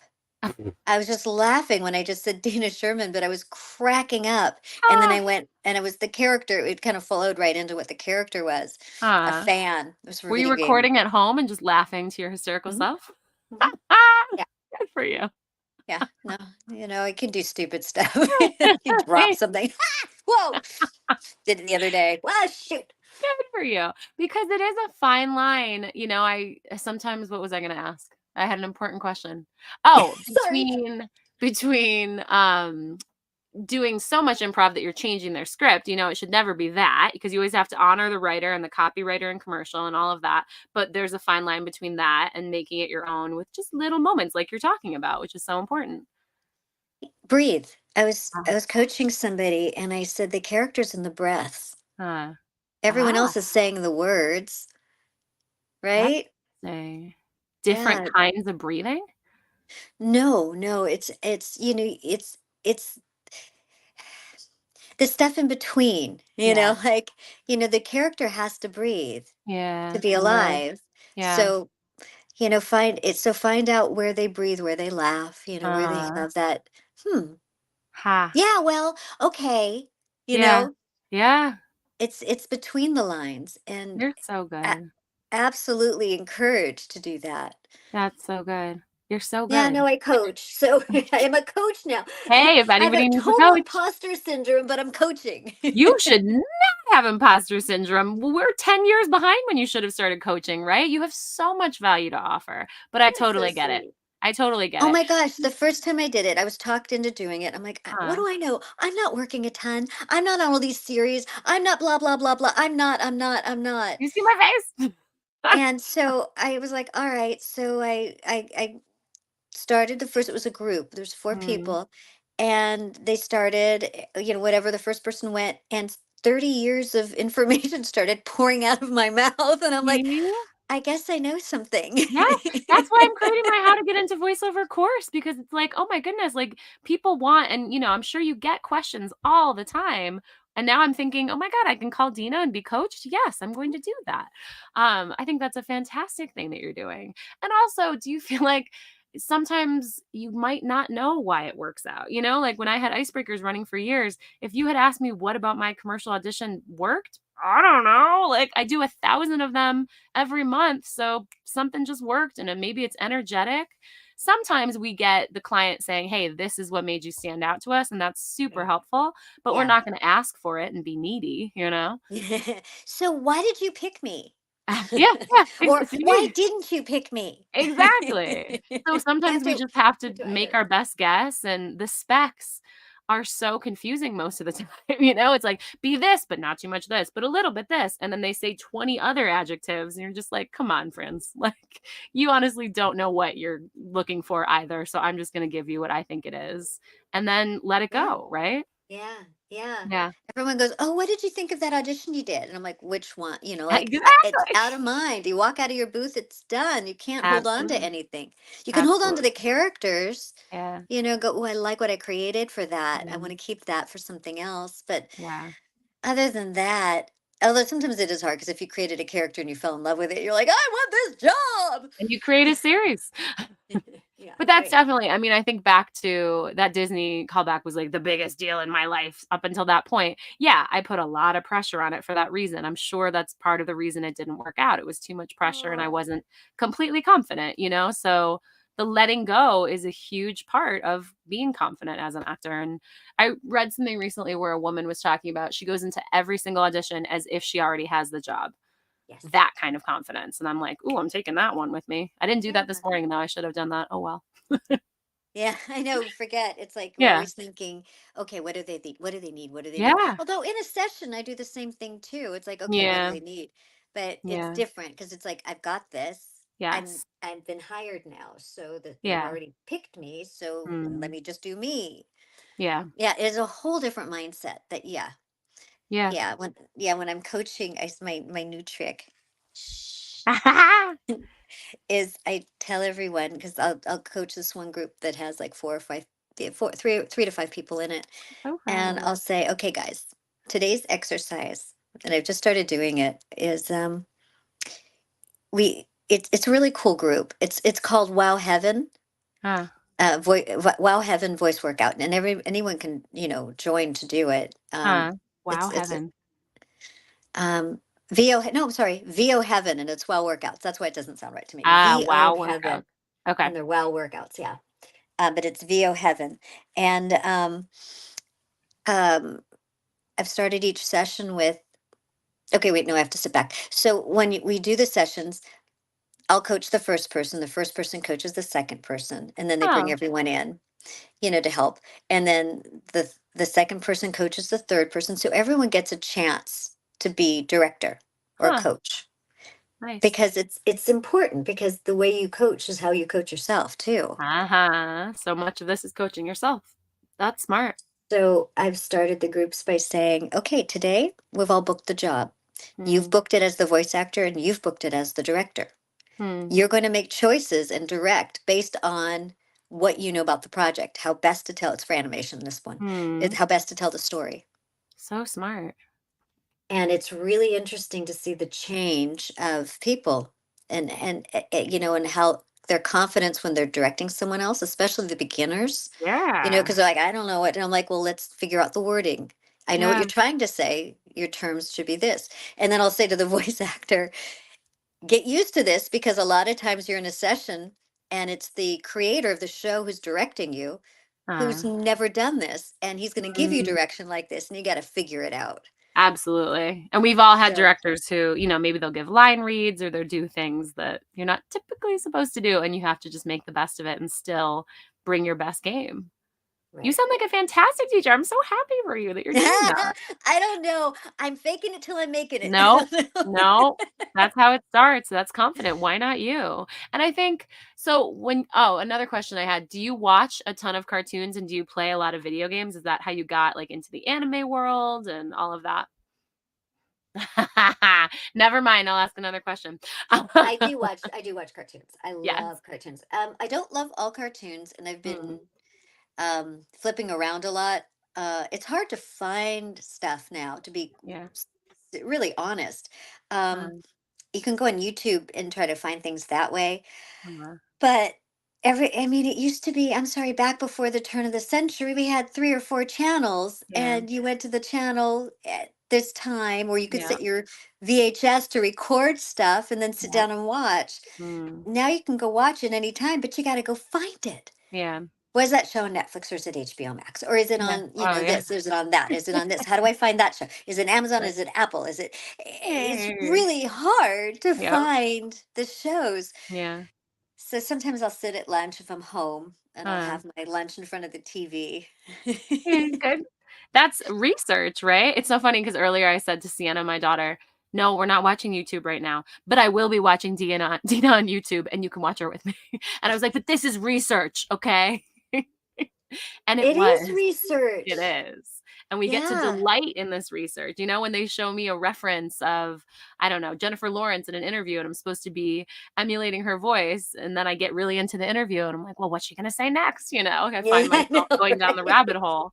I was just laughing when I just said Dina Sherman, but I was cracking up. And then Ah, I went and it was the character. It kind of followed right into what the character was. A huh. fan. It was for a Were you video game. recording at home and just laughing to your hysterical Hmm. self? Hmm. Yeah. Good for you. Yeah. No, I can do stupid stuff. You drop something. Whoa. Did it the other day. Well, shoot. Good for you. Because it is a fine line, I sometimes what was I gonna ask? I had an important question. Oh, Sorry. between doing so much improv that you're changing their script, it should never be that because you always have to honor the writer and the copywriter and commercial and all of that. But there's a fine line between that and making it your own with just little moments like you're talking about, which is so important. Breathe. I was coaching somebody and I said the character's in the breaths. Uh, Everyone ah, else is saying the words, that's right? a different Yeah. kinds of breathing. No, no, it's the stuff in between, Yeah. like, the character has to breathe to Yeah. be To live. alive. Yeah. So, find out where they breathe, where they laugh, where they Uh, have that, hmm, ha. yeah, well, okay, you Yeah. know, Yeah. it's between the lines and You're so a- good. absolutely encouraged to do that. That's so good. You're so Yeah, good. no, I coach. So I am a coach now. Hey, if I have a anybody needs a total coach, imposter syndrome, but I'm coaching. you should not have imposter syndrome. We're 10 years behind when you should have started coaching, right? You have so much value to offer, but I That's so totally get it. sweet. I totally get Oh it. my gosh, the first time I did it, I was talked into doing it. I'm like, what Huh. do I know? I'm not working a ton. I'm not on all these series. I'm not blah, blah, blah, blah. I'm not. You see my face? And so I was like, all right. So I started the first, it was a group. There's four Mm. people. And they started, whatever the first person went, and 30 years of information started pouring out of my mouth. And I'm like, See? I guess I know something. Yeah, that's why I'm creating my How to Get Into Voiceover course because it's like, oh my goodness, like people want, and I'm sure you get questions all the time. And now I'm thinking, oh my God, I can call Dina and be coached. Yes, I'm going to do that. I think that's a fantastic thing that you're doing. And also, do you feel like sometimes you might not know why it works out? Like when I had icebreakers running for years, if you had asked me what about my commercial audition worked, I don't know. Like I do 1,000 of them every month. So something just worked and maybe it's energetic. Sometimes we get the client saying, hey, this is what made you stand out to us. And that's super Mm, helpful, but we're yeah. not going to ask for it and be needy? So why did you pick me? Yeah, yeah. Or why See? didn't you pick me? Exactly. So I sometimes have we to just have to do make either. our best guess, and the specs are so confusing most of the time. It's like, be this, but not too much this, but a little bit this. And then they say 20 other adjectives, and you're just like, come on, friends. Like, you honestly don't know what you're looking for either. So I'm just going to give you what I think it is and then let it Yeah. go. Right. Yeah, yeah. Yeah. Everyone goes, "Oh, what did you think of that audition you did?" And I'm like, "Which one?" Like it's Exactly. out of mind. You walk out of your booth, it's done. You can't hold on to Absolutely. anything. You can hold on to Absolutely. the characters. Yeah. Go, "Oh, I like what I created for that. I want Yeah. to keep that for something else." But Yeah. other than that, although sometimes it is hard because if you created a character and you fell in love with it, you're like, "I want this job." And you create a series. Yeah, But that's right. definitely, I mean, I think back to that Disney callback was like the biggest deal in my life up until that point. Yeah, I put a lot of pressure on it for that reason. I'm sure that's part of the reason it didn't work out. It was too much pressure and I Oh, wasn't completely confident? So the letting go is a huge part of being confident as an actor. And I read something recently where a woman was talking about she goes into every single audition as if she already has the job. yes. That kind of confidence. And I'm like, "Ooh, I'm taking that one with me." I didn't do Yeah. that this morning though. I should have done that. Oh well. Yeah, I know. Forget. It's like we're Yeah. always thinking, okay, what do they need? What do they need? What do they need? Yeah. Although in a session, I do the same thing too. It's like, okay, what do Yeah. they need? But it's Yeah. different because it's like I've got this. Yes. I've been hired now, so that they've Yeah. already picked me. So let Mm. me just do me. Yeah. Yeah, it's a whole different mindset. That Yeah. when I'm coaching, my new trick is I tell everyone because I'll coach this one group that has like four or five, yeah, three to five people in it. And Okay. I'll say, okay, guys, today's exercise, and I've just started doing it, is it's a really cool group. It's called Wow Heaven, Huh. Wow Heaven voice workout, and anyone can join to do it. Huh. Wow, It's heaven. VO no, I'm sorry, VO Heaven, and it's Wow workouts. That's why it doesn't sound right to me. Ah, VO wow workout. Heaven, Okay. and they're Wow workouts, yeah. But it's VO Heaven, and um, I've started each session with. Okay, wait, no, I have to sit back. So when we do the sessions, I'll coach the first person coaches the second person, and then they bring Oh, everyone in, to help. And then the second person coaches the third person. So everyone gets a chance to be director or huh. coach Nice. because it's important because the way you coach is how you coach yourself too. Uh-huh. So much of this is coaching yourself. That's smart. So I've started the groups by saying, okay, today we've all booked the job. You've Hmm. booked it as the voice actor and you've booked it as the director. Hmm. You're going to make choices and direct based on what you know about the project, how best to tell. It's for animation, this one. Hmm. It's how best to tell the story. So smart. And it's really interesting to see the change of people and how their confidence when they're directing someone else, especially the beginners, Yeah. because they're like, I don't know what. And I'm like, well, let's figure out the wording. I know what Yeah. you're trying to say. Your terms should be this. And then I'll say to the voice actor, get used to this because a lot of times you're in a session and it's the creator of the show who's directing you, who's Uh, never done this, and he's going to give you mm, direction like this, and you got to figure it out. absolutely. And we've all had So, directors who, maybe they'll give line reads or they'll do things that you're not typically supposed to do, and you have to just make the best of it and still bring your best game. You right. sound like a fantastic teacher. I'm so happy for you that you're doing that. I don't know. I'm faking it till I'm making it. I No, don't know. no, that's how it starts. That's confident. Why not you? And I think so another question I had. Do you watch a ton of cartoons and do you play a lot of video games? Is that how you got like into the anime world and all of that? Never mind. I'll ask another question. I do watch cartoons. I Yes. love cartoons. I don't love all cartoons, and I've Mm, been flipping around a lot. It's hard to find stuff now, to be yeah. really honest. Um, Uh, you can go on YouTube and try to find things that way. uh, But I mean, it used to be, I'm sorry, back before the turn of the century, we had three or four channels, yeah. and you went to the channel at this time, or you could Yeah. set your VHS to record stuff and then sit Yeah. down and watch. Mm, Now you can go watch it anytime, but you got to go find it. yeah. Was that show on Netflix, or is it HBO Max? Or is it Yeah. on, Oh yeah. this? Is it on that? Is it on this? How do I find that show? Is it Amazon? Right. Is it Apple? It's Hey. really hard to Yep. find the shows. Yeah. So sometimes I'll sit at lunch if I'm home, and I'll Uh, have my lunch in front of the TV. good. That's research, right? It's so funny because earlier I said to Sienna, my daughter, "No, we're not watching YouTube right now, but I will be watching Dina on YouTube, and you can watch her with me." And I was like, "But this is research, okay?" And it It was. is It research. is. And we get to Yeah. delight in this research. When they show me a reference of, I don't know, Jennifer Lawrence in an interview, and I'm supposed to be emulating her voice, and then I get really into the interview, and I'm like, well, what's she gonna say next? I Yeah, find I myself know, going down the right? rabbit hole.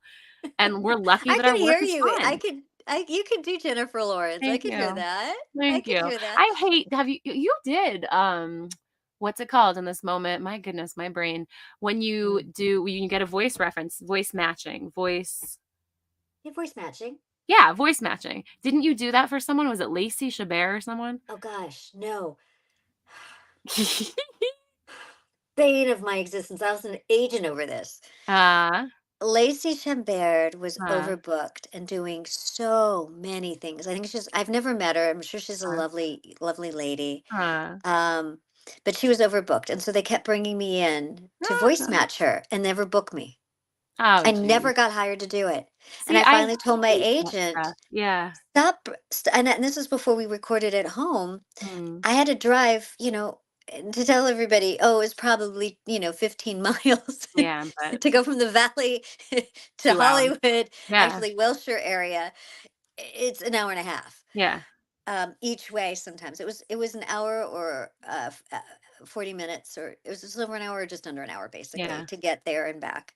And we're lucky I that our can work hear is you. fun. You can do Jennifer Lawrence. I Thank can hear you. that. I Thank can you. hear that. I hate have you did, what's it called in this moment? My goodness, my brain. Mm. When you get a voice reference, voice matching, voice Yeah, voice matching. yeah, voice matching. Didn't you do that for someone? Was it Lacey Chabert or someone? Oh gosh, no. Bane of my existence. I was an agent over this. Uh, Lacey Chambord was uh, overbooked and doing so many things. I think I've never met her. I'm sure she's a uh, lovely, lovely lady. uh. Um, but she was overbooked. And so they kept bringing me in to voice Uh-huh. match her and never book me. Oh, I never geez. got hired to do it. And See, I I finally told my hate that agent, stuff. Yeah. and this was before we recorded at home. Mm. I had to drive, to tell everybody, oh, it's probably, 15 miles Yeah, but to go from the valley to 2 hours. Hollywood, Yeah. actually Wilshire area. It's an hour and a half Yeah. each way. Sometimes it was an hour, or 40 minutes, or it was just over an hour, or just under an hour, basically, Yeah. to get there and back.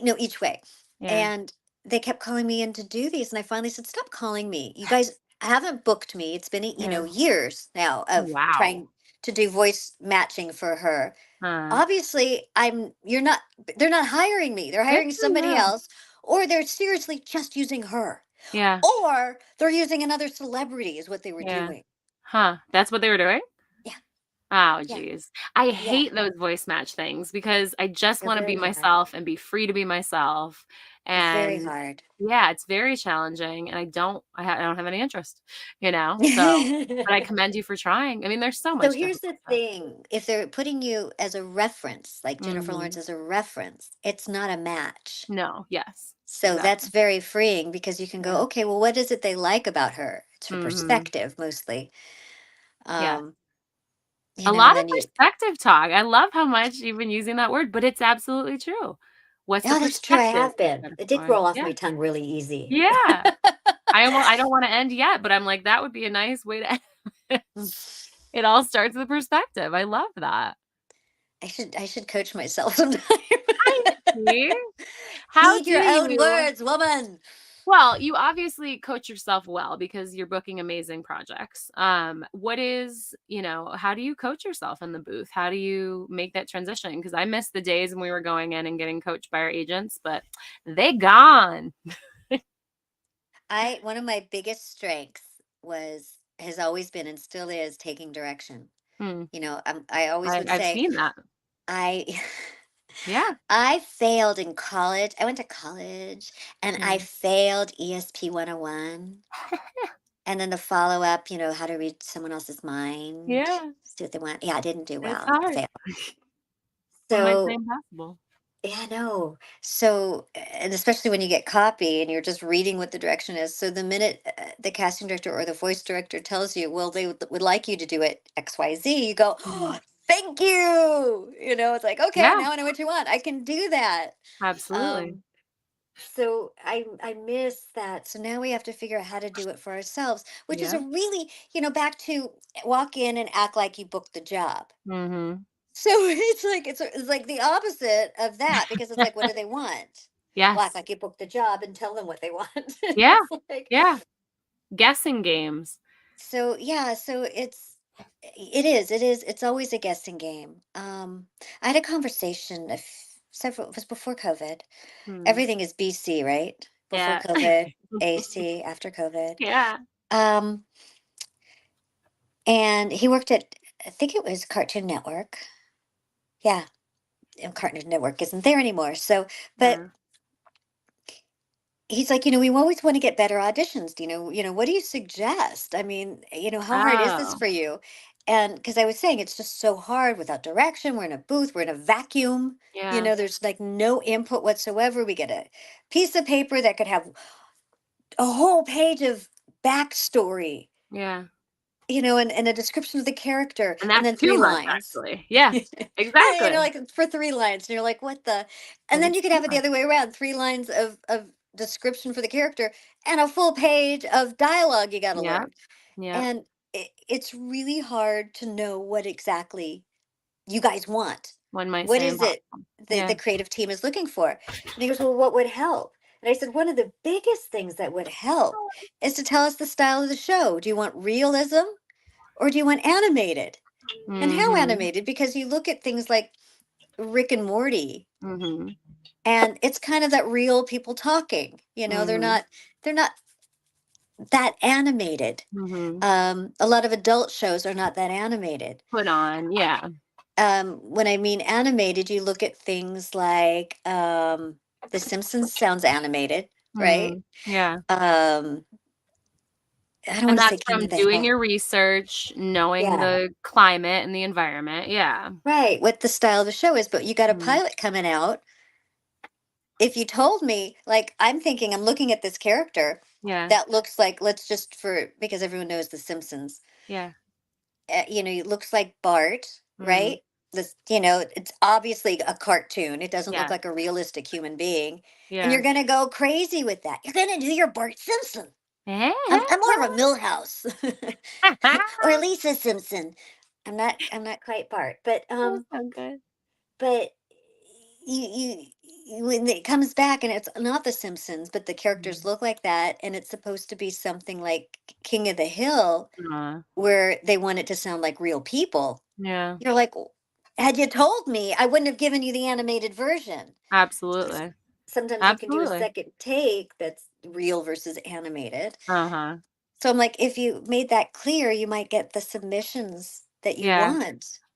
No, each way. Yeah. And they kept calling me in to do these, and I finally said, stop calling me, you guys haven't booked me. It's been Yeah. years now Oh, of wow. trying to do voice matching for her. Uh, Obviously, you're not they're not hiring me, they're good hiring for somebody you. else, or they're seriously just using her, Yeah. or they're using another celebrity, is what they were Yeah. doing. Huh. That's what they were doing? Yeah, Oh, yeah, geez. I yeah. hate those voice match things because I just They're wanna be very hard. myself and be free to be myself, It's very and hard. yeah, it's very challenging, and I don't have any interest, so but I commend you for trying. I mean, there's so So much here's difficult the stuff. thing, if they're putting you as a reference, like Jennifer Lawrence Mhm. as a reference, it's not a match. No, yes. So that's Exactly. very freeing, because you can go, Yeah. okay, well, what is it they like about her? It's her Mhm. perspective, mostly. Yeah. Um, A and lot of then perspective talk. I love how much you've been using that word, but it's absolutely true. What's the oh, that's true. I perspective have been. you're It did for? roll off Yeah. my tongue really easy. Yeah. I don't wanna end yet, but I'm like, that would be a nice way to end it. It all starts with perspective. I love that. I should coach myself sometime. I see? How Heed do your own you words, woman. well, you obviously coach yourself well because you're booking amazing projects. What is, how do you coach yourself in the booth? How do you make that transition? Because I miss the days when we were going in and getting coached by our agents, but they gone. I One of my biggest strengths has always been, and still is, taking direction. Hmm. I always would I've say, seen that. I Yeah. I failed in college. I went to college and I Mm. failed ESP 101. And then the follow-up, how to read someone else's mind, Yeah, see what they want. Yeah, I didn't do it's well. hard. Fail. Some might say So, impossible. yeah, no. So, and especially when you get copy and you're just reading what the direction is. So the minute the casting director or the voice director tells you, well, they would like you to do it XYZ, you go, oh, Mhm. thank you. It's like, okay, Yeah, now I know what you want. I can do that. absolutely. Um, so I miss that. So now we have to figure out how to do it for ourselves, which is a Yeah. really, back to walk in and act like you booked the job. Mhm. So it's like the opposite of that because it's like, what do they want? Well, act Yes. like you booked the job and tell them what they want. Yeah, It's like, yeah. Guessing games. so yeah, so it's always a guessing game. I had a conversation several, it was before COVID. Hmm. Everything is BC, right? Before Yeah. COVID, AC, after COVID. Yeah. Um, and he worked at, I think it was Cartoon Network. Yeah, and Cartoon Network isn't there anymore. So, but Yeah. he's like, we always want to get better auditions. What do you suggest? I mean, how hard is this Oh, for you? And because I was saying, it's just so hard without direction. We're in a booth, we're in a vacuum. yeah, There's like no input whatsoever. We get a piece of paper that could have a whole page of backstory, yeah. and a description of the character, And and that's then too three much, lines. actually. Yeah, And exactly. like for 3 lines, and you're like, what the? And But then it's you could too have it the much. other way around: 3 lines of description for the character, and a full page of dialogue you got to Yeah, learn. yeah. And it's really hard to know what exactly you guys want. One might What say is it impossible. the Yeah. creative team is looking for? And he goes, well, what would help? And I said, one of the biggest things that would help is to tell us the style of the show. Do you want realism or do you want animated? And how Mhm, animated? Because you look at things like Rick and Morty, mhm, and it's kind of that real people talking. They're mhm, not that animated. mhm. A lot of adult shows are not that animated. Put on, yeah. When I mean animated, you look at things like The Simpsons sounds animated, right? Mm, yeah. Um, I don't And want to that's say King from of the doing Hill. your research, knowing Yeah, the climate and the environment, yeah. right. What the style of the show is, but you got a Mm, pilot coming out. If you told me, like, I'm looking at this character yeah, that looks like, let's just for because everyone knows The Simpsons, yeah, it looks like Bart, mm, right? It's obviously a cartoon. It doesn't look yeah, like a realistic human being. And yeah. you're going to go crazy with that. You're going to do your Bart Simpson. I'm more of a Millhouse or Lisa Simpson. I'm not quite Bart, That sounds good. but when it comes back and it's not the Simpsons, but the characters Mm. look like that, and it's supposed to be something like King of the Hill, Aw, where they want it to sound like real people. yeah, You're like, had you told me, I wouldn't have given you the animated version. S- absolutely, Sometimes you can do a absolutely. second take that's real versus animated. Uh-huh, So I'm like, if you made that clear, you might get the submissions that you yeah. want.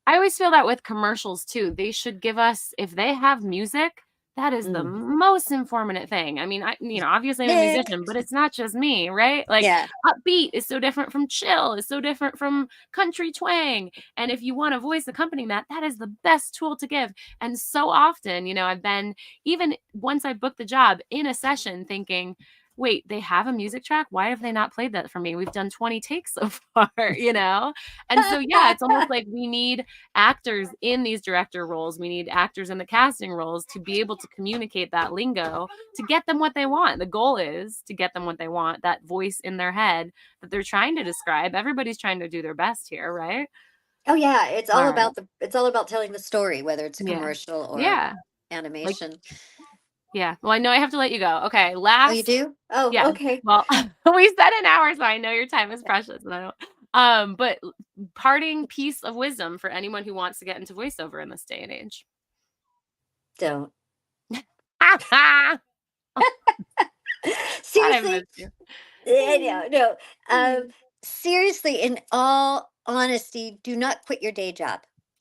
I always feel that with commercials too. They should give us if they have music, that is the Mm. most informative thing. I mean, obviously I'm a Nick. musician, but it's not just me, right? Like Yeah. upbeat is so different from chill, is so different from country twang. And if you want a voice accompanying that, that is the best tool to give. And so often, I've been even once I booked the job in a session thinking, wait, they have a music track? Why have they not played that for me? We've done 20 takes so far. And so yeah, it's almost like we need actors in these director roles. We need actors in the casting roles to be able to communicate that lingo to get them what they want. The goal is to get them what they want, that voice in their head that they're trying to describe. Everybody's trying to do their best here, right? Oh yeah, All right. it's all about telling the story, whether it's a Yeah. commercial or Yeah. Like, animation. yeah. Well, I know I have to let you go. Okay. Oh, you Last, do? Oh, yes. okay. Well, we said an hour, so I know your time is precious. And I don't, but parting piece of wisdom for anyone who wants to get into voiceover in this day and age. Don't. God, I Seriously? miss you. No, no. Um, seriously, in all honesty, do not quit your day job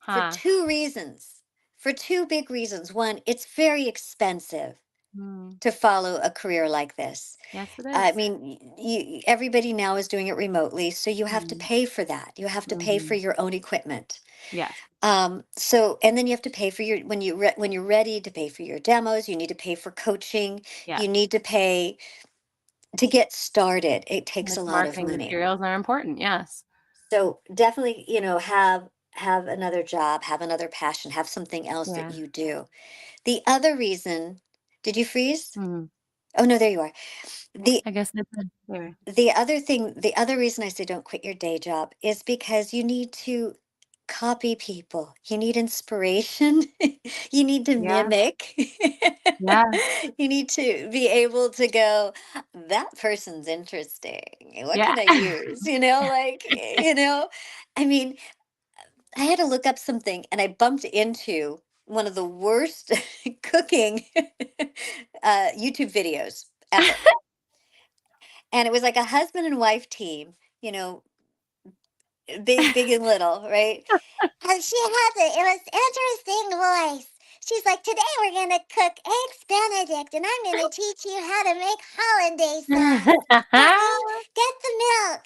for Huh. 2 reasons. for two big reasons. One, it's very expensive Mm. to follow a career like this. Yes, it I is. mean, everybody now is doing it remotely, so you have to Mm. pay for that. You have to pay for Mhm. your own equipment. Yes. So, and then you have to pay for your, when you're ready to pay for your demos, you need to pay for coaching. You Yes. need to pay to get started. It And takes a its lot of marketing money. materials are important, yes. So definitely, have another job, have another passion, have something else that Yeah. you do. The other reason, did you freeze? Mhm. Oh no, there you are. The I guess that's it. There. the other reason I say don't quit your day job is because you need to copy people. You need inspiration. You need to Yeah. mimic. Yeah. You need to be able to go, that person's interesting. What Yeah. can I use? I mean, I had to look up something and I bumped into one of the worst cooking YouTube videos ever. And it was like a husband and wife team, you know, big and little, right? And she has it was interesting voice. She's like, today we're gonna cook eggs Benedict, and I'm gonna teach you how to make hollandaise sauce. Honey, get the milk.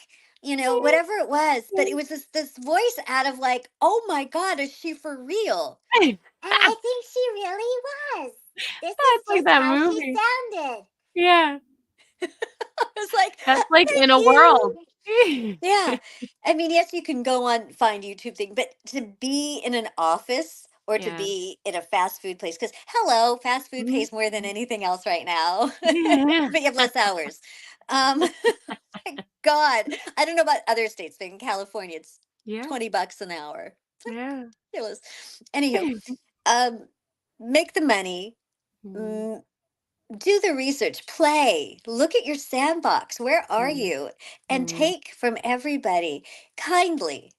Whatever it was, but it was this voice out of like, oh my God, is she for real? And I think she really was. This is That's like just that how she movie. sounded. Yeah. I was like, That's like thank in a world. you. Yeah. I mean, yes, you can go on find YouTube thing, but to be in an office or to Yeah. be in a fast food place, because hello, fast food Mhm. pays more than anything else right now, Yeah. but you have less hours. Um, my God, I don't know about other states, but in California, it's Yeah. $20 an hour. Yeah. Ridiculous. Anywho, um, make the money. Mm. mm, do the research, play, look at your sandbox. Where are Mm. you? And Mm. take from everybody kindly,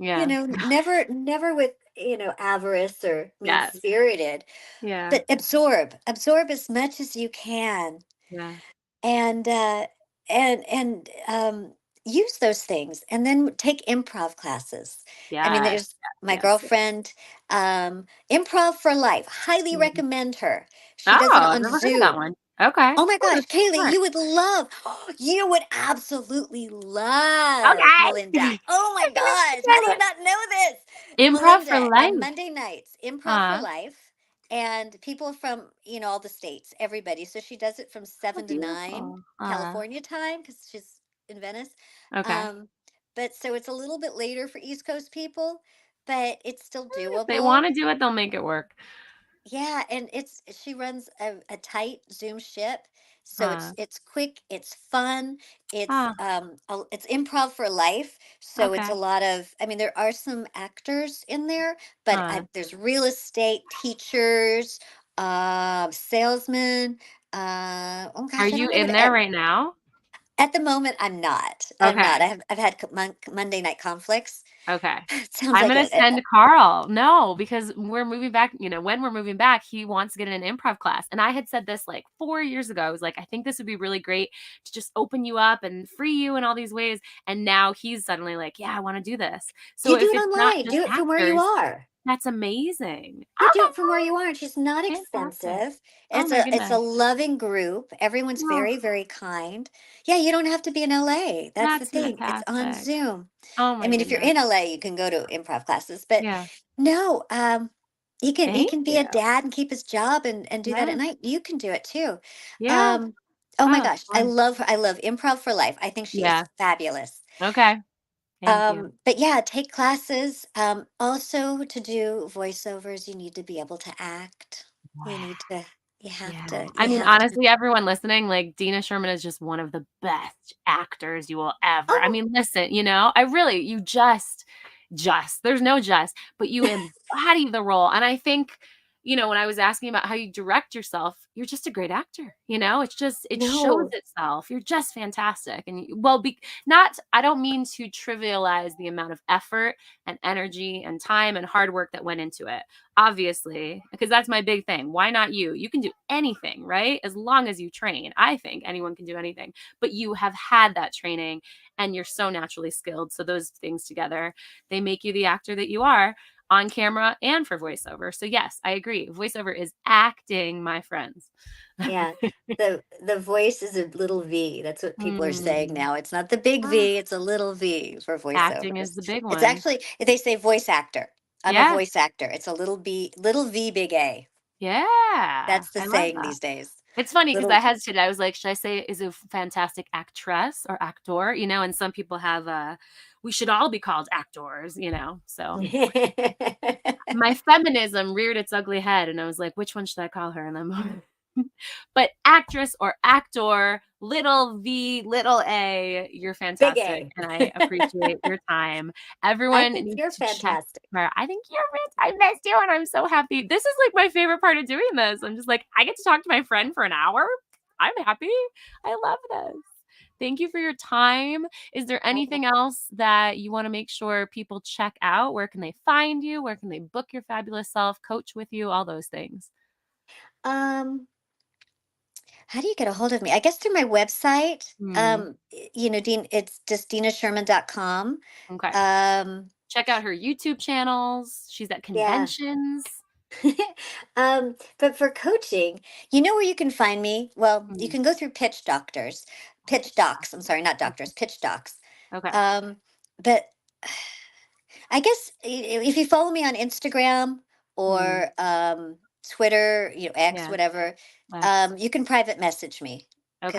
Yeah. never with, avarice or mean Yes. spirited, Yeah. but absorb as much as you can Yeah. and use those things and then take improv classes. I mean, Yes. there's my Yes. Yes. girlfriend, Improv for Life, highly Mhm. recommend her. She Oh, does it I've on never heard of that Zoom. one. Okay. Oh my Oh, gosh, that's Kaylee, smart. you would absolutely love Melinda. Okay. Oh my I'm gonna gosh, how do forget you it. not know this? Improv for Melinda on life. Monday nights, Improv for Uh, Life, and people from, all the states, everybody. So she does it from oh, 7 to 9 beautiful. California time because she's in Venice. Okay. Um, but so it's a little bit later for East Coast people, but it's still If they doable. wanna do it, they'll make it work. Yeah, and she runs a tight Zoom ship, so Uh, it's quick, it's fun, ah, it's improv for life. So it's a okay. lot of, I mean, there are some actors in there, but Uh, there's real estate teachers, salesmen. Oh are gosh, I you don't know in what. there right now? At the moment, I'm not. I'm not. Okay. I've had Monday night conflicts. Okay. It sounds I'm like gonna send Carl. No, because we're moving back, when we're moving back, he wants to get in an improv class. And I had said this like 4 years ago. I was like, "I think this would be really great to just open you up and free you in all these ways." And now he's suddenly like, "Yeah, I wanna do this." So you do if it it's not online. just Do it from where you actors, are. that's amazing. Yeah, Oh do my it from where you are. She's not god, fantastic. expensive. Oh It's my a goodness. loving group. Everyone's Oh, very, very kind. Yeah, you don't have to be in LA. That's the that's thing. It's on fantastic. Zoom. Oh I my mean, if you're goodness. in LA, you can go to improv classes, but Yeah. no, he Thank can be you. a dad and keep his job and do that at Yeah. night. You can do it too. Yeah. Um, oh Oh, my that's gosh, I fun. love her. I love Improv for Life. I think she is Yeah. fabulous. Okay. Thank you. But yeah, take classes. Also, to do voiceovers, you need to be able to act. You Wow. need to, Yeah. I you mean, have to. honestly, everyone listening, like, Dina Sherman is just one of the best actors you will ever I Oh, mean, listen, I really you there's no just, but you embody the role, and I think, when I was asking about how you direct yourself, you're just a great actor, it shows no, itself. You're just fantastic, and you well, be not I don't mean to trivialize the amount of effort and energy and time and hard work that went into it. Obviously, because that's my big thing. Why not you? You can do anything, right? As long as you train. I think anyone can do anything, but you have had that training and you're so naturally skilled. So those things together, they make you the actor that you are. on camera and for voiceover. So yes, I agree. Voiceover is acting, my friends. Yeah. The voice is a little V. That's what people are saying Mm. now. It's not the big Ah, V, it's a little V for acting is voiceovers. the big It's one. actually, they say voice actor. I'm a Yeah. voice actor. It's a little V, big A. Yeah. That's the I love saying that. these days. It's funny because I Little hesitated. I was like, should I say is a fantastic actress or actor? And some people have we should all be called actors, So my feminism reared its ugly head and I was like, which one should I call her? And then but actress or actor, little v, little a, you're big fantastic. A. And I appreciate your time. I Everyone think needs you're to check fantastic. her. I think you're I missed you and I'm so happy. This is like my favorite part of doing this. I'm just like, I get to talk to my friend for an hour. I'm happy. I love this. Thank you for your time. Is there anything else that you want to make sure people check out? Where can they find you? Where can they book your fabulous self, coach with you, all those things? Um, how do you get a hold of me? I guess through my website. Hmm. It's just dinasherman.com. Okay. Um, Check out her YouTube channels. She's at yeah. conventions. But for coaching, you know where you can find me? Well, you Mm. can go through Pitch Pitch Docs. I'm doctor. sorry, not doctors, Okay. Pitch Docs. Okay. Um, but I guess if you follow me on Instagram Mm. or Twitter, X, Yeah. whatever, X. you can private message me Okay.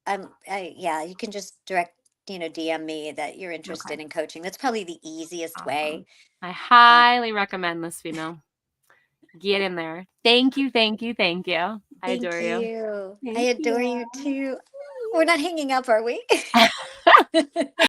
because yeah, you can just DM me that you're Okay. interested in coaching. That's probably the easiest way. Awesome. I Uh, highly recommend this female. Get in there. Thank you. Thank you. Thank you. I Thank adore you. you. I Thank adore you. you too. We're not hanging up, are we?